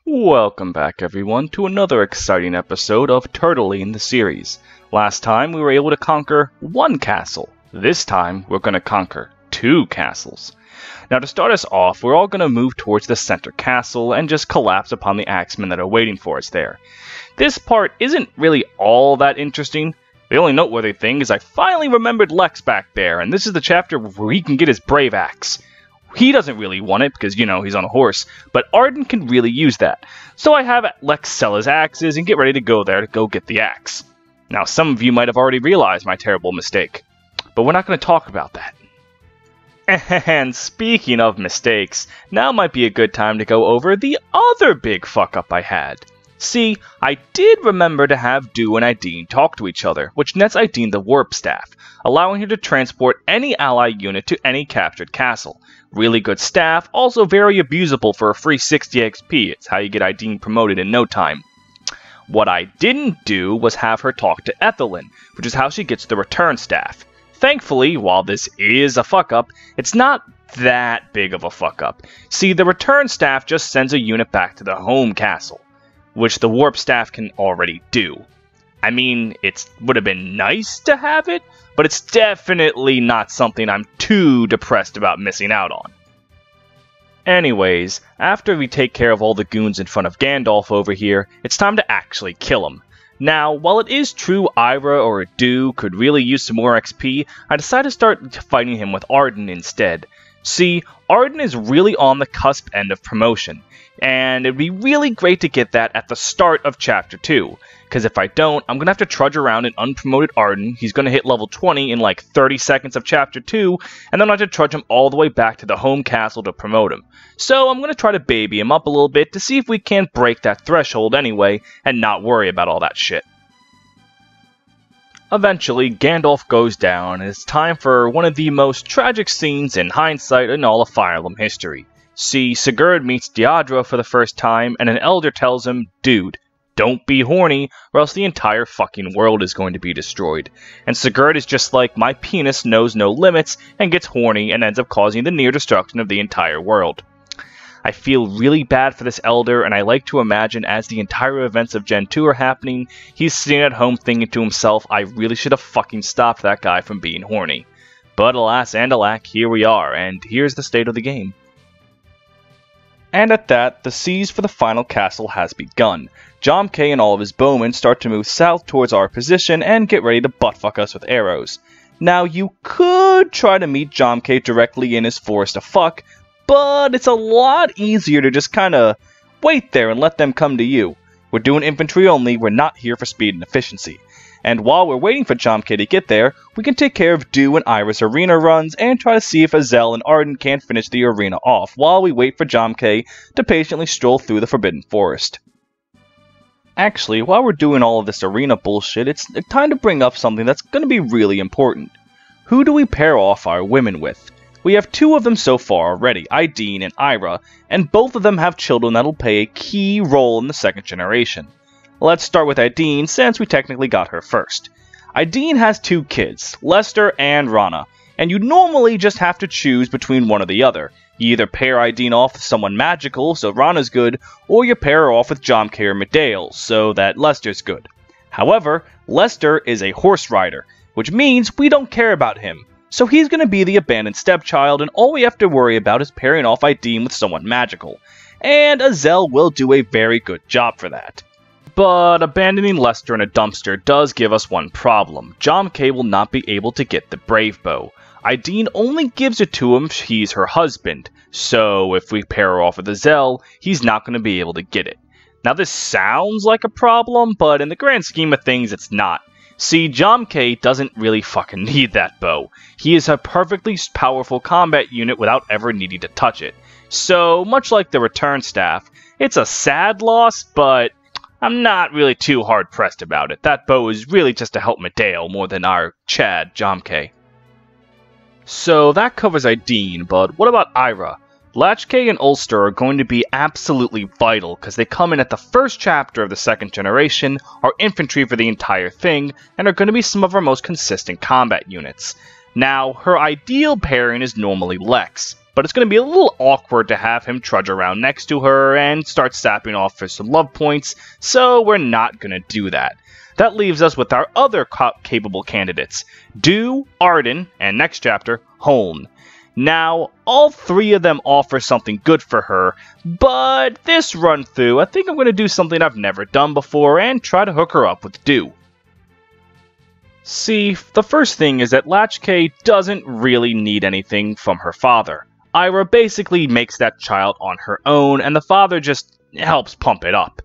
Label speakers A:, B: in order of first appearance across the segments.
A: Welcome back everyone to another exciting episode of Turtling the series. Last time we were able to conquer one castle. This time we're going to conquer two castles. Now to start us off, we're all going to move towards the center castle and just collapse upon the axemen that are waiting for us there. This part isn't really all that interesting. The only noteworthy thing is I finally remembered Lex back there, and this is the chapter where he can get his brave axe. He doesn't really want it because, he's on a horse, but Arden can really use that. So I have Lex sell his axes and get ready to go there to go get the axe. Now, some of you might have already realized my terrible mistake, but we're not going to talk about that. And speaking of mistakes, now might be a good time to go over the other big fuck-up I had. See, I did remember to have Du and Ideen talk to each other, which nets Ideen the warp staff, allowing her to transport any ally unit to any captured castle. Really good staff, also very abusable for a free 60 XP, it's how you get Ideen promoted in no time. What I didn't do was have her talk to Ethelyn, which is how she gets the return staff. Thankfully, while this is a fuck-up, it's not that big of a fuck-up. See, the return staff just sends a unit back to the home castle, which the warp staff can already do. I mean, it would have been nice to have it, but it's definitely not something I'm too depressed about missing out on. Anyways, after we take care of all the goons in front of Gandalf over here, it's time to actually kill him. Now, while it is true Ira or Du could really use some more XP, I decided to start fighting him with Arden instead. See, Arden is really on the cusp end of promotion, and it'd be really great to get that at the start of Chapter 2, because if I don't, I'm going to have to trudge around an unpromoted Arden. He's going to hit level 20 in like 30 seconds of Chapter 2, and then I'll have to trudge him all the way back to the home castle to promote him. So I'm going to try to baby him up a little bit to see if we can't break that threshold anyway, and not worry about all that shit. Eventually, Gandalf goes down, and it's time for one of the most tragic scenes in hindsight in all of Fire Emblem history. See, Sigurd meets Deirdre for the first time, and an elder tells him, "Dude, don't be horny, or else the entire fucking world is going to be destroyed." And Sigurd is just like, my penis knows no limits, and gets horny and ends up causing the near destruction of the entire world. I feel really bad for this elder, and I like to imagine as the entire events of Gen 2 are happening, he's sitting at home thinking to himself, I really should have fucking stopped that guy from being horny. But alas and alack, here we are, and here's the state of the game. And at that, the siege for the final castle has begun. Jomke and all of his bowmen start to move south towards our position and get ready to buttfuck us with arrows. Now, you could try to meet Jomke directly in his forest of fuck, but it's a lot easier to just kinda wait there and let them come to you. We're doing infantry only, we're not here for speed and efficiency. And while we're waiting for Jomke to get there, we can take care of Du and Iris arena runs and try to see if Azel and Arden can't finish the arena off while we wait for Jomke to patiently stroll through the Forbidden Forest. Actually, while we're doing all of this arena bullshit, it's time to bring up something that's going to be really important. Who do we pair off our women with? We have two of them so far already, Ideen and Ira, and both of them have children that'll play a key role in the second generation. Let's start with Ideen, since we technically got her first. Ideen has two kids, Lester and Rana, and you normally just have to choose between one or the other. You either pair Ideen off with someone magical, so Rana's good, or you pair her off with Jomke or Medale, so that Lester's good. However, Lester is a horse rider, which means we don't care about him. So he's going to be the abandoned stepchild, and all we have to worry about is pairing off Ideen with someone magical. And Azel will do a very good job for that. But abandoning Lester in a dumpster does give us one problem. Jomke will not be able to get the Brave Bow. Ideen only gives it to him if he's her husband, so if we pair her off with Azel, he's not going to be able to get it. Now this sounds like a problem, but in the grand scheme of things it's not. See, Jomke doesn't really fucking need that bow. He is a perfectly powerful combat unit without ever needing to touch it. So, much like the return staff, it's a sad loss, but I'm not really too hard-pressed about it. That bow is really just to help Medale more than our Chad, Jomke. So, that covers Ideen, but what about Ira? Latchkey and Ulster are going to be absolutely vital because they come in at the first chapter of the second generation, are infantry for the entire thing, and are going to be some of our most consistent combat units. Now, her ideal pairing is normally Lex. but it's going to be a little awkward to have him trudge around next to her and start sapping off for some love points, so we're not going to do that. That leaves us with our other capable candidates, Dew, Arden, and next chapter, Holn. Now, all three of them offer something good for her, but this run through, I think I'm going to do something I've never done before and try to hook her up with Dew. See, the first thing is that Latchkey doesn't really need anything from her father. Ira basically makes that child on her own, and the father just helps pump it up.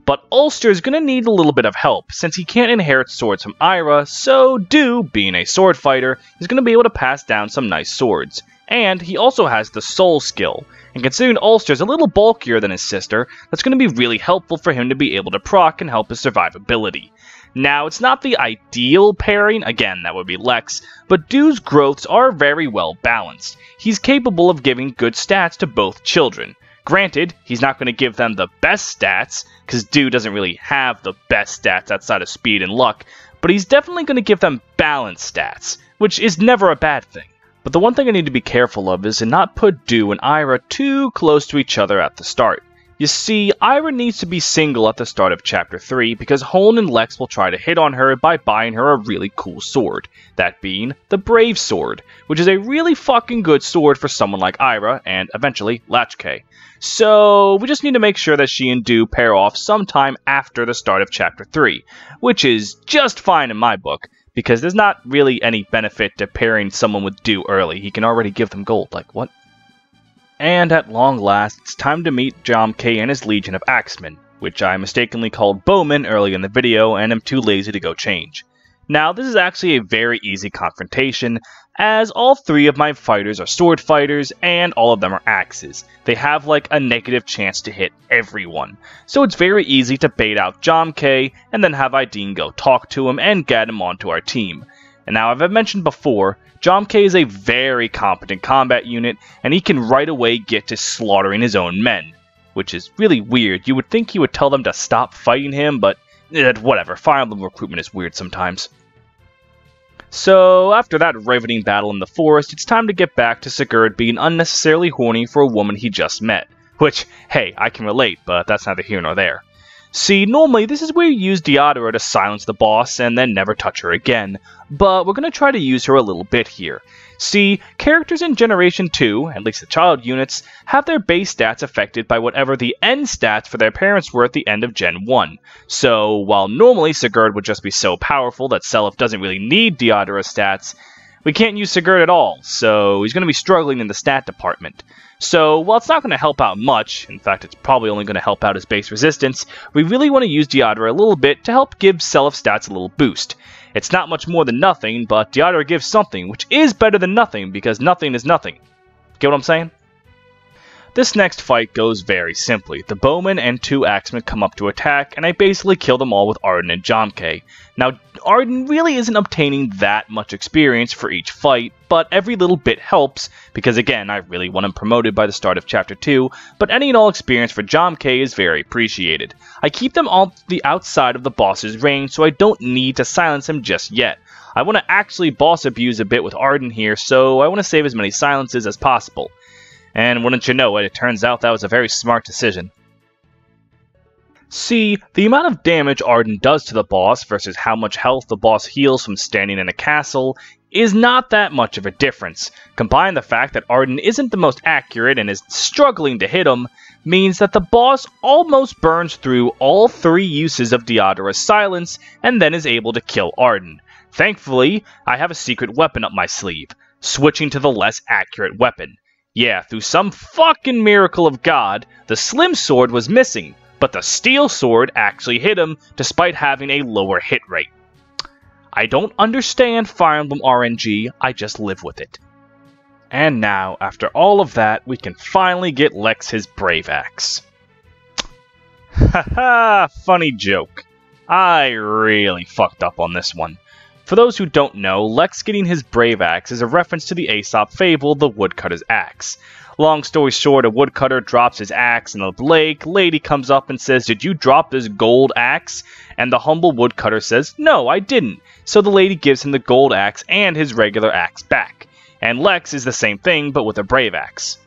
A: But Ulster's gonna need a little bit of help, since he can't inherit swords from Ira, so Dew, being a sword fighter, is gonna be able to pass down some nice swords. And he also has the soul skill, and considering Ulster's a little bulkier than his sister, that's gonna be really helpful for him to be able to proc and help his survivability. Now, it's not the ideal pairing, again, that would be Lex, but Dew's growths are very well balanced. He's capable of giving good stats to both children. Granted, he's not going to give them the best stats, because Dew doesn't really have the best stats outside of speed and luck, but he's definitely going to give them balanced stats, which is never a bad thing. But the one thing I need to be careful of is to not put Dew and Ira too close to each other at the start. You see, Ira needs to be single at the start of Chapter 3 because Holn and Lex will try to hit on her by buying her a really cool sword, that being the Brave Sword, which is a really fucking good sword for someone like Ira and eventually Latchkey. So we just need to make sure that she and Dew pair off sometime after the start of Chapter 3, which is just fine in my book, because there's not really any benefit to pairing someone with Dew early. He can already give them gold, like what? And at long last, it's time to meet Jomkei and his legion of axemen, which I mistakenly called bowmen early in the video and am too lazy to go change. Now, this is actually a very easy confrontation, as all three of my fighters are sword fighters and all of them are axes. They have like a negative chance to hit everyone, so it's very easy to bait out Jomkei and then have Ideen go talk to him and get him onto our team. And now, as I've mentioned before, Jomkei is a very competent combat unit, and he can right away get to slaughtering his own men. Which is really weird. You would think he would tell them to stop fighting him, but whatever. Fire Emblem recruitment is weird sometimes. So, after that riveting battle in the forest, it's time to get back to Sigurd being unnecessarily horny for a woman he just met. Which, hey, I can relate, but that's neither here nor there. See, normally this is where you use Diodora to silence the boss and then never touch her again, but we're going to try to use her a little bit here. See, characters in Generation 2, at least the child units, have their base stats affected by whatever the end stats for their parents were at the end of Gen 1. So, while normally Sigurd would just be so powerful that Seliph doesn't really need Diodora stats, we can't use Sigurd at all, so he's going to be struggling in the stat department. So, while it's not going to help out much, in fact it's probably only going to help out his base resistance, we really want to use Diodora a little bit to help give Seliph stats a little boost. It's not much more than nothing, but Diodora gives something, which is better than nothing, because nothing is nothing. Get what I'm saying? This next fight goes very simply. The bowmen and two axemen come up to attack, and I basically kill them all with Arden and Jomkei. Now, Arden really isn't obtaining that much experience for each fight, but every little bit helps, because again, I really want him promoted by the start of Chapter 2, but any and all experience for Jomkei is very appreciated. I keep them on the outside of the boss's range, so I don't need to silence him just yet. I want to actually boss abuse a bit with Arden here, so I want to save as many silences as possible. And wouldn't you know it turns out that was a very smart decision. See, the amount of damage Arden does to the boss versus how much health the boss heals from standing in a castle is not that much of a difference. Combine the fact that Arden isn't the most accurate and is struggling to hit him, means that the boss almost burns through all three uses of Diodora's silence and then is able to kill Arden. Thankfully, I have a secret weapon up my sleeve, switching to the less accurate weapon. Yeah, through some fucking miracle of God, the slim sword was missing, but the steel sword actually hit him despite having a lower hit rate. I don't understand Fire Emblem RNG, I just live with it. And now, after all of that, we can finally get Lex his Brave Axe. Haha, funny joke. I really fucked up on this one. For those who don't know, Lex getting his Brave Axe is a reference to the Aesop fable, The Woodcutter's Axe. Long story short, a woodcutter drops his axe in the lake, lady comes up and says, "Did you drop this gold axe?" And the humble woodcutter says, "No, I didn't." So the lady gives him the gold axe and his regular axe back. And Lex is the same thing, but with a brave axe.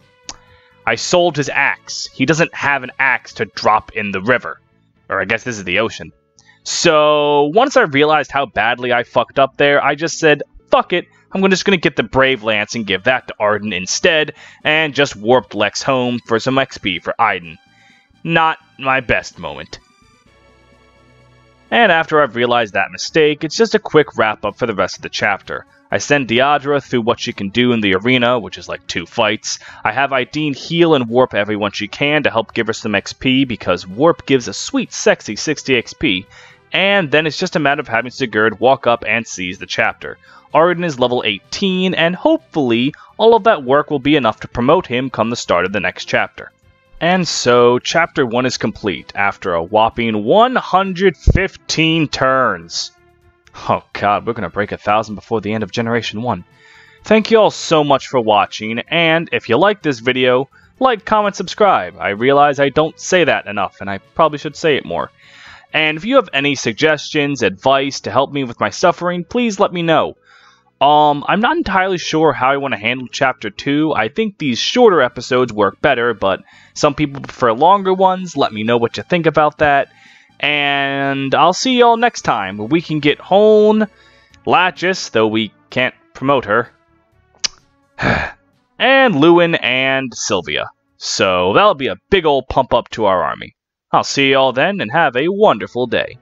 A: I sold his axe. He doesn't have an axe to drop in the river. Or I guess this is the ocean. So, once I realized how badly I fucked up there, I just said, fuck it, I'm just gonna get the Brave Lance and give that to Arden instead, and just warped Lex home for some XP for Aiden. Not my best moment. And after I've realized that mistake, it's just a quick wrap-up for the rest of the chapter. I send Deidre through what she can do in the arena, which is like 2 fights. I have Aideen heal and warp everyone she can to help give her some XP, because warp gives a sweet sexy 60 XP. And then it's just a matter of having Sigurd walk up and seize the chapter. Arden is level 18, and hopefully all of that work will be enough to promote him come the start of the next chapter. And so, Chapter 1 is complete, after a whopping 115 turns. Oh god, we're gonna break 1,000 before the end of Generation 1. Thank you all so much for watching, and if you like this video, like, comment, subscribe. I realize I don't say that enough, and I probably should say it more. And if you have any suggestions, advice to help me with my suffering, please let me know. I'm not entirely sure how I want to handle Chapter 2. I think these shorter episodes work better, but some people prefer longer ones. Let me know what you think about that. And I'll see y'all next time, where we can get Hone, Latchis, though we can't promote her, and Lewin and Sylvia. So that'll be a big ol' pump up to our army. I'll see y'all then, and have a wonderful day.